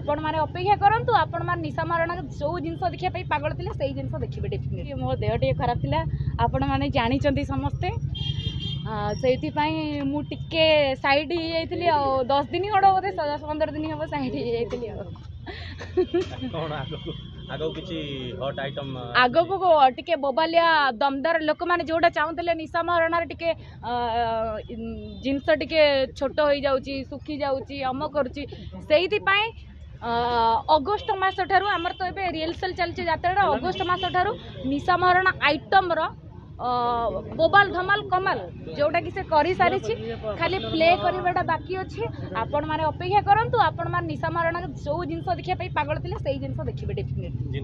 आपण मैंने अपेक्षा करूँ आपण मैंने निशा महाराणा जो जिनस देखा पागल थे से जिन देखिए डेफिनेटली मो देह टे खराब था आपण मैंने जानते समस्ते से मुझे सैड हो 10 दिन खड़ा बोधे 10-15 दिन हम सैड आग को टे बोबालिया दमदार लोक मैंने जोटा चाहूले निशा महाराणार टे जिनस टे छोट हो जाऊँगी सुखी जाऊँगी अम करुच्ची अगस्ट मास ठारू आमर तो ये रिहर्सल चलती यात्रा अगस्ट मास ठारू निशा महाराणा आइटम रो बोबाल धमाल कमाल जोटा कि से करी सारी खाली प्ले करवाटा बाकी अच्छी आपण मैंने अपेक्षा करूँ आपण मैंने निशा महाराणा जो जिनस देखा पागल थे से जिन देखिए डेफिनेटली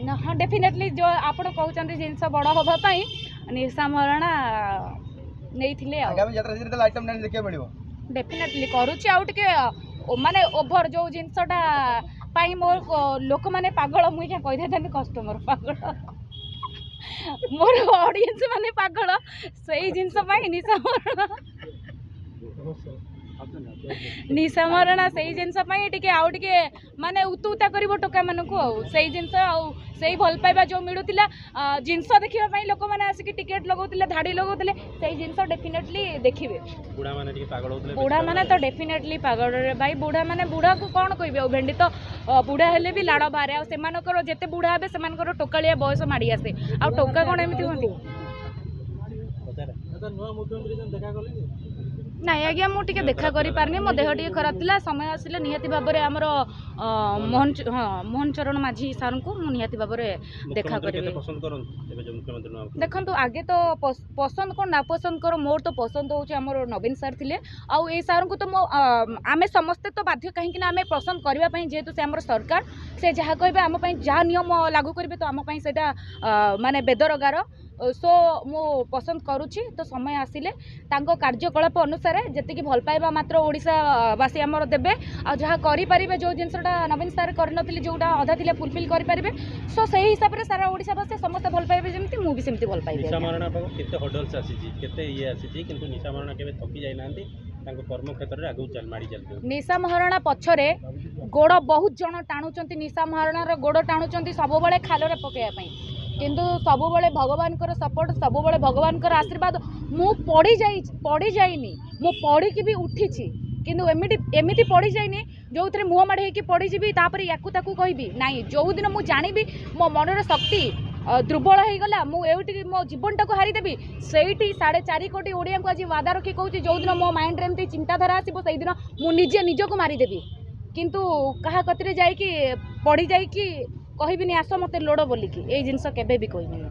हाँ डेफिनेटली जो आप कहते जिनस बड़ हाँपाई निशा महाराणा नहीं डेफिनेटली करुच्ची आउ टे माने ओभर जो जिनसटा मोर लोक मैंने पागल मुझे कही कस्टमर पागल मोर ऑडियंस माने पागल से जिनस निशा महाराणा निशा महाराणा से जिनस टे आउ टे माने उतुता कर टोका मानक से जिनस से भल पाइबा जो मिलूला जिनस देखा लोक मैंने आसिक टिकेट लगौले धाड़ी लगौले से जिनस डेफिनेटली देखिए बुढ़ा माने तो डेफिनेटली पागल भाई बुढ़ा माने बुढ़ा को कौन कह भेंडी तो बुढ़ा हेले भी लाड़ बाहर आर जिते बुढ़ा हे से टोकालिया बयस माड़ी आसे आ टोका कौन एमती हमें ना आज्ञा मुझे देखा करें मो देह टे खराब था समय आसिले निहाती भाव में आमर मोहन चरण माझी सार को निहाती भाव में देखा करें देखो आगे तो पसंद कौन ना पसंद कर मोर तो पसंद होमर नवीन सार थे आउ सार को तो आम समस्ते तो बाध्य कहीं आम पसंद करने जेहेतु से आम सरकार से जहाँ कहे आम जहाँ नियम लागू करेंगे तो आम से माने बेदरगार सो मु पसंद करुच्ची तो समय आसिले तांको कार्यकलाप अनुसार जी भल पाइबा मात्र ओडिशावासी आमर देबे आ जहाँ करें जो जिनसटा नवीन सार करनथिले जोटा अधा थिले फुलफिल करें सो से हिसाब से सारा ओडिशावासी समस्त भल पाइबे जमती मु भी सेमती भल पाइबे निशा महाराणा पाको केते हडल्स आसीची केते ये आसीची किंतु निशा महाराणा केबे थकी जाय नांती तांको कर्म क्षेत्र रे आगु चल माडी चलते निशा महाराणा पछरे गोड़ बहुत जन टाणुचंती निशा महाराणा रो गोड़ टाणुचंती सब बेले खालरे पकेया पई किंतु सब बेले भगवान सपोर्ट सब बेले भगवान आशीर्वाद मु पड़ी जाइनी मु पड़ी की भी उठी किंतु एमती पड़ी जाइनी जो थे मुँह माड़ी होकर पड़ीजी तापर या कहबी नाई जो दिन मुझे जानी मो मनर शक्ति दुर्बल हो गला मुझे मो जीवन टाक हारीदेवी से 4.5 कोटी ओडिया को आज वादा रखी कहूँ जो दिन मो माइंड एमती चिंताधारा आसो से दिन मुझे निजक मारिदेवी किंतु क्या कति जाकि पड़ी जाकि कहबिनी आस मत लोड़ बोलिकी ये जिनस केबे भी कहबिनी।